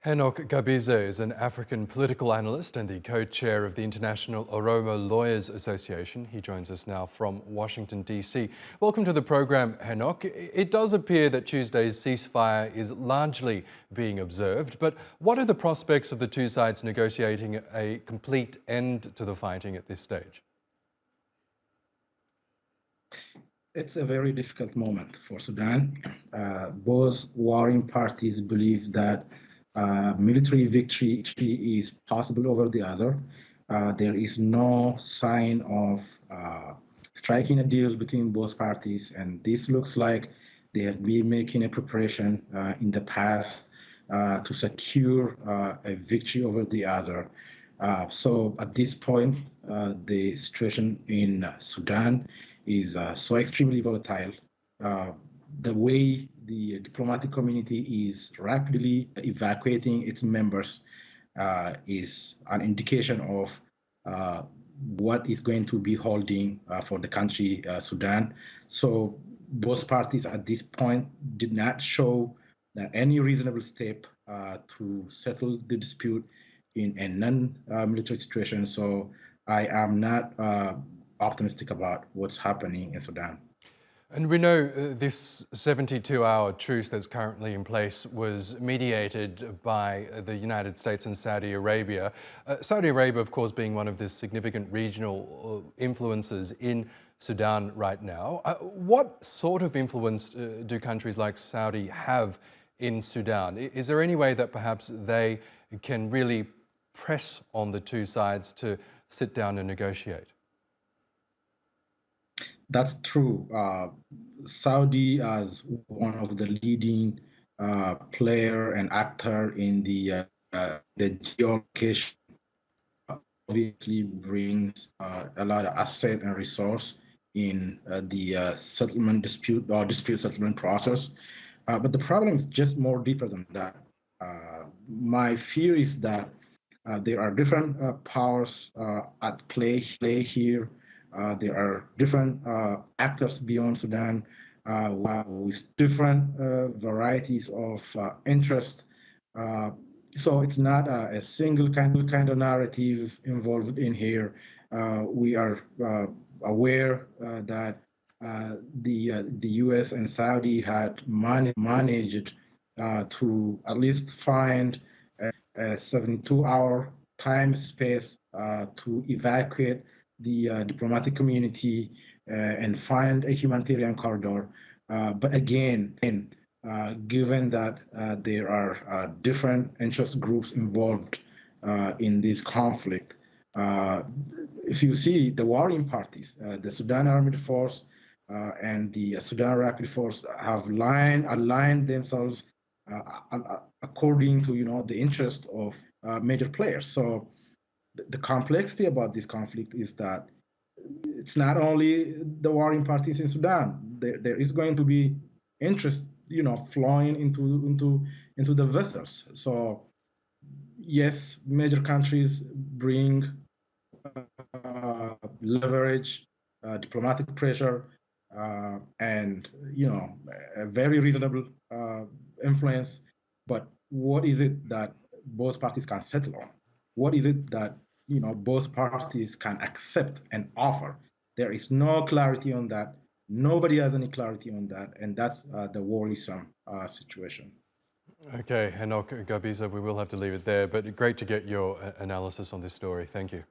Henok Gabisa is an African political analyst and the co-chair of the International Oromo Lawyers Association. He joins us now from Washington, D.C. Welcome to the program, Henok. It does appear that Tuesday's ceasefire is largely being observed, but what are the prospects of the two sides negotiating a complete end to the fighting at this stage? It's a very difficult moment for Sudan. Both warring parties believe that military victory is possible over the other. There is no sign of striking a deal between both parties, and this looks like they have been making a preparation in the past to secure a victory over the other. So at this point, the situation in Sudan is so extremely volatile. The way the diplomatic community is rapidly evacuating its members is an indication of what is going to be holding for the country, Sudan. So both parties at this point did not show any reasonable step to settle the dispute in a non-military situation. So I am not optimistic about what's happening in Sudan. And we know this 72-hour truce that's currently in place was mediated by the United States and Saudi Arabia. Saudi Arabia, of course, being one of the significant regional influences in Sudan right now. What sort of influence do countries like Saudi have in Sudan? Is there any way that perhaps they can really press on the two sides to sit down and negotiate? That's true. Saudi, as one of the leading player and actor in the geolocation, obviously brings a lot of asset and resource in the settlement dispute or dispute settlement process. But the problem is just more deeper than that. My fear is that there are different powers at play here. There are different actors beyond Sudan with different varieties of interest. So it's not a single kind of narrative involved in here. We are aware that the U.S. and Saudi had managed to at least find a 72-hour time space to evacuate the diplomatic community and find a humanitarian corridor. But again, given that there are different interest groups involved in this conflict, if you see the warring parties, the Sudan Armed Force and the Sudan Rapid Force have aligned themselves according to the interest of major players. So the complexity about this conflict is that it's not only the warring parties in Sudan. There is going to be interest, flowing into the vessels. So yes, major countries bring leverage, diplomatic pressure, and a very reasonable influence. But what is it that both parties can settle on? What is it that both parties can accept and offer? There is no clarity on that. Nobody has any clarity on that, and that's the worrisome situation. Okay, Henok Gabisa, we will have to leave it there, but great to get your analysis on this story. Thank you.